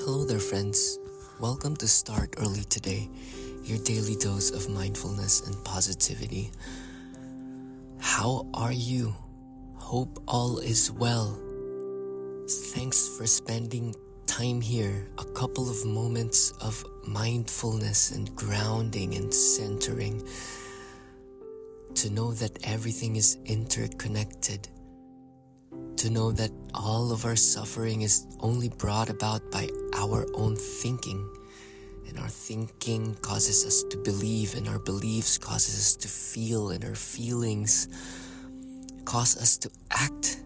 Hello there, friends. Welcome to Start Early Today, your daily dose of mindfulness and positivity. How are you? Hope all is well. Thanks for spending time here, a couple of moments of mindfulness and grounding and centering, to know that everything is interconnected, to know that all of our suffering is only brought about by our own thinking, and our thinking causes us to believe, and our beliefs causes us to feel, and our feelings cause us to act,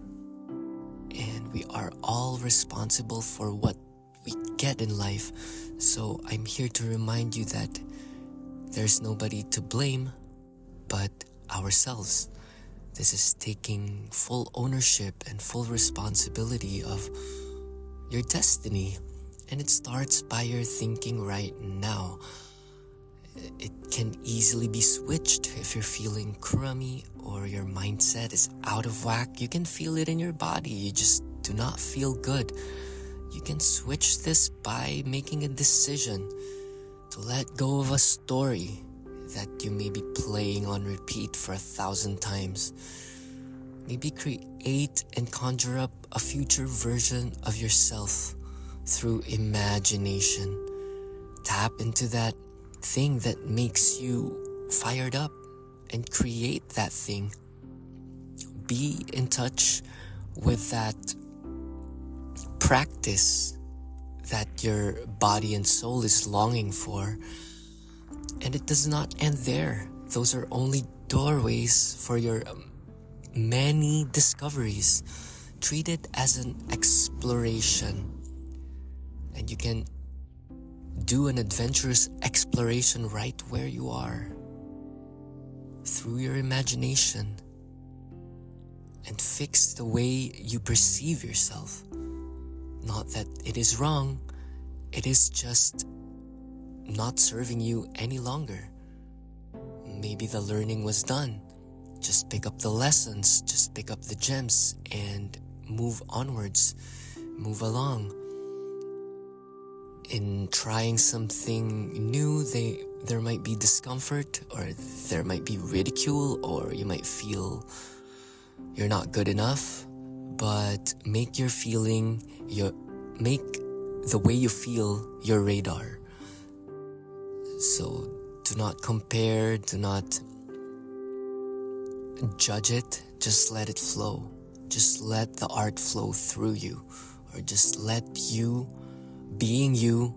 and we are all responsible for what we get in life. So I'm here to remind you that there's nobody to blame but ourselves. This is taking full ownership and full responsibility of your destiny. And it starts by your thinking right now. It can easily be switched if you're feeling crummy or your mindset is out of whack. You can feel it in your body. You just do not feel good. You can switch this by making a decision to let go of a story that you may be playing on repeat for 1,000 times. Maybe create and conjure up a future version of yourself through imagination. Tap into that thing that makes you fired up and create that thing. Be in touch with that practice that your body and soul is longing for. And it does not end there. Those are only doorways for your many discoveries. Treat it as an exploration. And you can do an adventurous exploration right where you are, through your imagination, and fix the way you perceive yourself. Not that it is wrong, it is just not serving you any longer. Maybe the learning was done. Just pick up the lessons, just pick up the gems and move onwards, move along. In trying something new, there might be discomfort, or there might be ridicule, or you might feel you're not good enough. But make the way you feel your radar. So do not compare, do not judge it, just let it flow. Just let the art flow through you, or just let you, being you,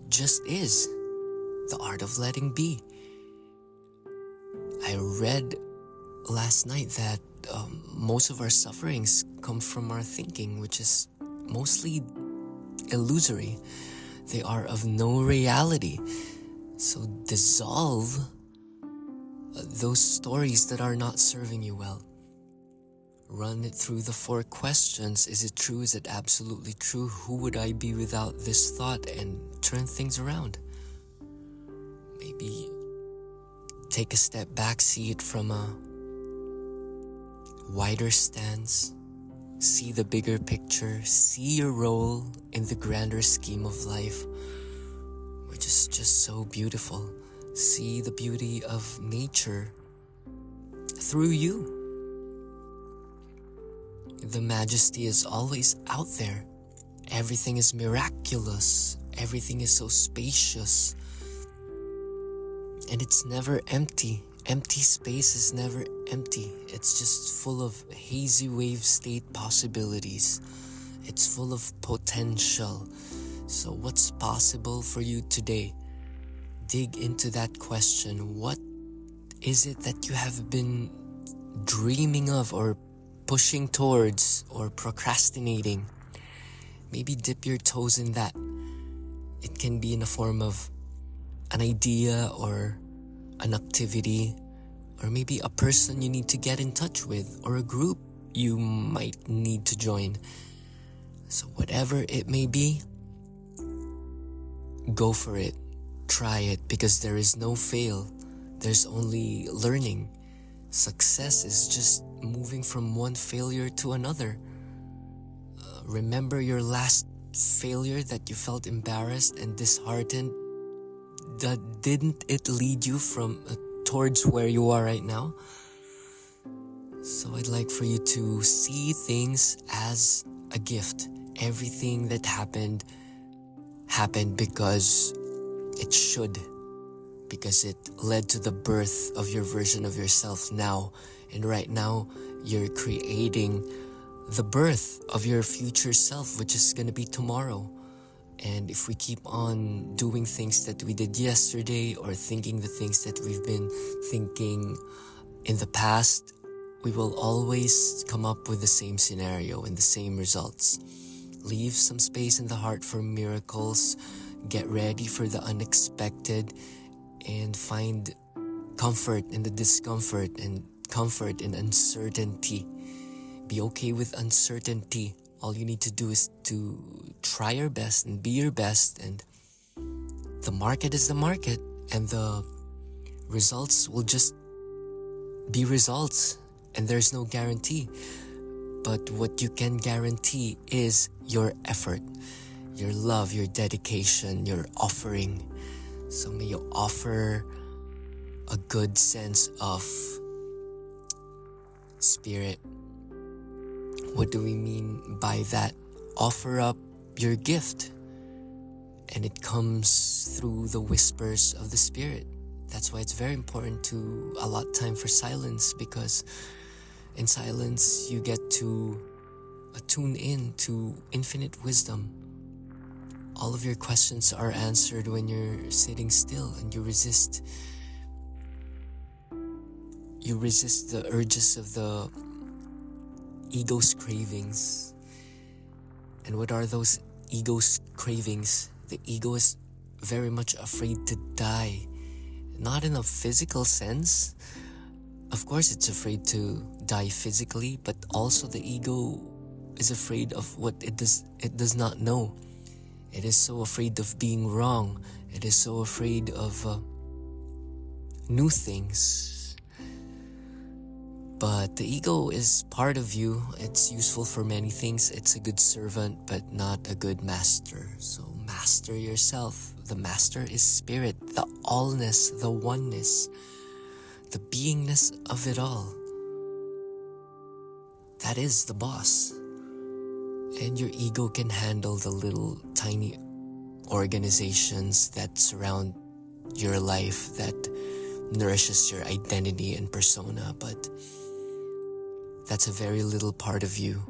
just is. The art of letting be. I read last night that most of our sufferings come from our thinking, which is mostly illusory. They are of no reality. So dissolve those stories that are not serving you well. Run it through the 4 questions. Is it true? Is it absolutely true? Who would I be without this thought? And turn things around. Maybe take a step back, see it from a wider stance. See the bigger picture. See your role in the grander scheme of life, which is just so beautiful. See the beauty of nature through you. The majesty is always out there. Everything is miraculous. Everything is so spacious. And it's never empty. Empty space is never empty. It's just full of hazy wave state possibilities. It's full of potential. So what's possible for you today? Dig into that question. What is it that you have been dreaming of, or pushing towards, or procrastinating? Maybe dip your toes in that. It can be in the form of an idea, or an activity, or maybe a person you need to get in touch with, or a group you might need to join. So whatever it may be, go for it. Try it, because there is no fail. There's only learning. Success is just moving from one failure to another. Remember your last failure, that you felt embarrassed and disheartened, that didn't it lead you from towards where you are right now? So I'd like for you to see things as a gift. Everything that happened because it should, because it led to the birth of your version of yourself now. And right now, you're creating the birth of your future self, which is going to be tomorrow. And if we keep on doing things that we did yesterday, or thinking the things that we've been thinking in the past, we will always come up with the same scenario and the same results. Leave some space in the heart for miracles. Get ready for the unexpected, and find comfort in the discomfort and comfort in uncertainty. Be okay with uncertainty. All you need to do is to try your best and be your best, and the market is the market, and the results will just be results, and there's no guarantee. But what you can guarantee is your effort, your love, your dedication, your offering. So may you offer a good sense of spirit. What do we mean by that? Offer up your gift, and it comes through the whispers of the Spirit. That's why it's very important to allot time for silence, because in silence you get to tune in to infinite wisdom. All of your questions are answered when you're sitting still and you resist. You resist the urges of the ego's cravings. And what are those ego's cravings? The ego is very much afraid to die. Not in a physical sense. Of course it's afraid to die physically, but also the ego is afraid of what it does not know. It is so afraid of being wrong. It is so afraid of new things. But the ego is part of you. It's useful for many things. It's a good servant, but not a good master. So master yourself. The master is spirit, the allness, the oneness, the beingness of it all. That is the boss. And your ego can handle the little tiny organizations that surround your life, that nourishes your identity and persona, but that's a very little part of you.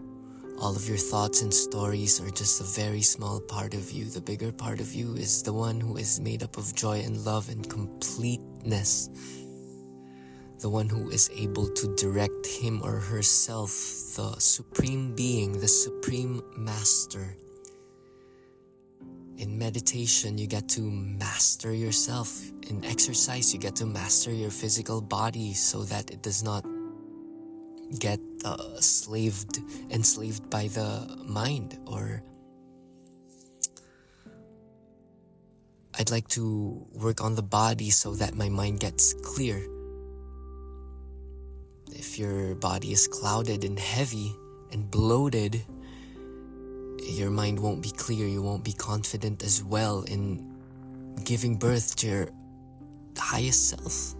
All of your thoughts and stories are just a very small part of you. The bigger part of you is the one who is made up of joy and love and completeness. The one who is able to direct him or herself, the supreme being, the supreme master. In meditation, you get to master yourself. In exercise, you get to master your physical body so that it does not get enslaved by the mind. Or I'd like to work on the body so that my mind gets clear. If your body is clouded and heavy and bloated, your mind won't be clear. You won't be confident as well in giving birth to your highest self.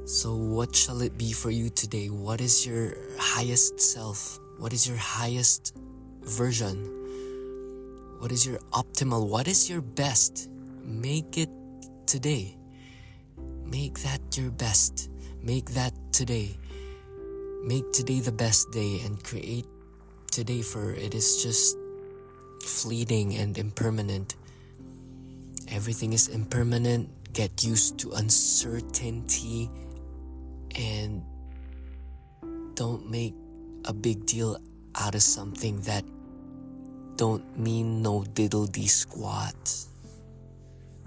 So what shall it be for you today? What is your highest self? What is your highest version? What is your optimal? What is your best? Make it today. Make that your best. Make that today. Make today the best day, and create today, for it is just fleeting and impermanent. Everything is impermanent. Get used to uncertainty and don't make a big deal out of something that don't mean no diddle-dee squat.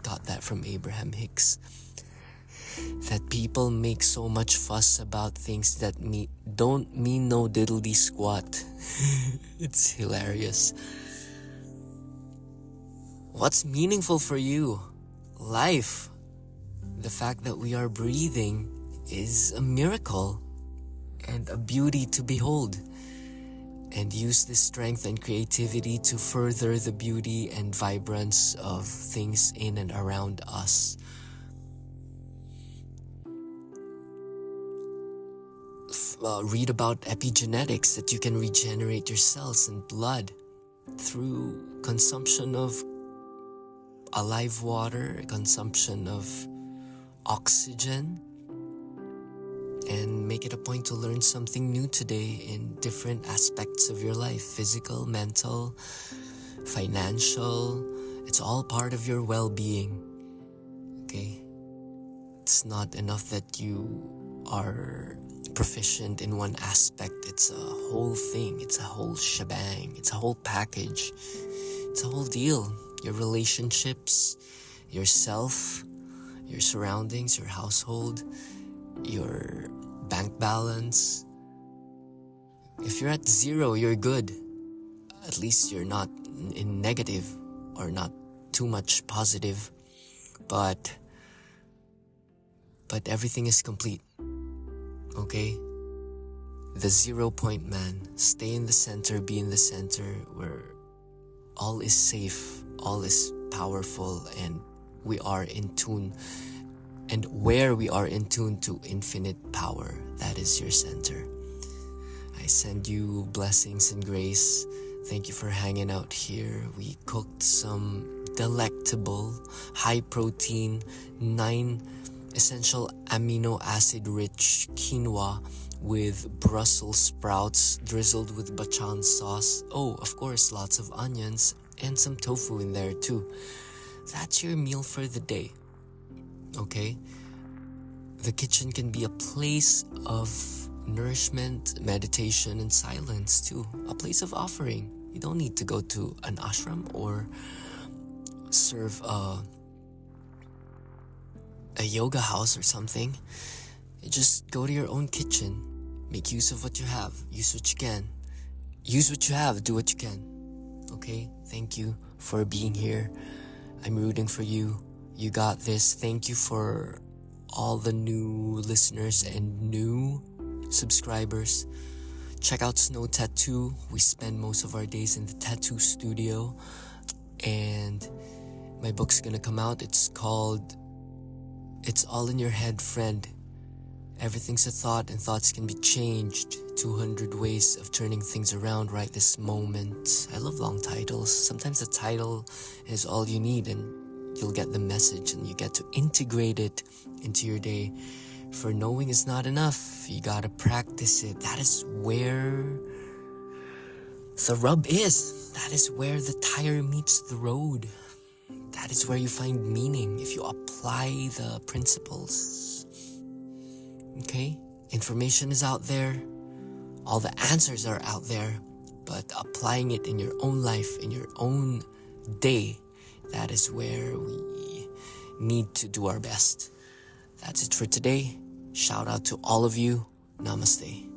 Got that from Abraham Hicks. That people make so much fuss about things that don't mean no diddle-dee squat. It's hilarious. What's meaningful for you? Life. The fact that we are breathing is a miracle and a beauty to behold. and use this strength and creativity to further the beauty and vibrance of things in and around us. Read about epigenetics, that you can regenerate your cells and blood through consumption of alive water, consumption of oxygen, and make it a point to learn something new today in different aspects of your life: physical, mental, financial. It's all part of your well-being. Okay? It's not enough that you are proficient in one aspect. It's a whole thing. It's a whole shebang. It's a whole package. It's a whole deal. Your relationships, yourself, your surroundings, your household, your bank balance. If you're at zero, you're good. At least you're not in negative or not too much positive. But everything is complete. Okay? The 0 point man. Stay in the center, be in the center, where all is safe, all is powerful, and we are in tune. And where we are in tune to infinite power, that is your center. I send you blessings and grace. Thank you for hanging out here. We cooked some delectable, high protein, 9 essential amino acid rich quinoa with Brussels sprouts drizzled with bachan sauce. Oh, of course, lots of onions and some tofu in there too. That's your meal for the day. Okay? The kitchen can be a place of nourishment, meditation, and silence too. A place of offering. You don't need to go to an ashram or serve a yoga house or something. You just go to your own kitchen. Make use of what you have. Use what you can. Use what you have. Do what you can. Okay? Thank you for being here. I'm rooting for you. You got this. Thank you for all the new listeners and new subscribers. Check out Snow Tattoo. We spend most of our days in the tattoo studio. And my book's gonna come out. It's called It's All in Your Head, Friend. Everything's a thought and thoughts can be changed. 200 ways of turning things around right this moment. I love long titles. Sometimes the title is all you need and you'll get the message and you get to integrate it into your day. For knowing is not enough. You gotta practice it. That is where the rub is. That is where the tire meets the road. That is where you find meaning if you apply the principles. Okay? Information is out there. All the answers are out there. But applying it in your own life, in your own day, that is where we need to do our best. That's it for today. Shout out to all of you. Namaste.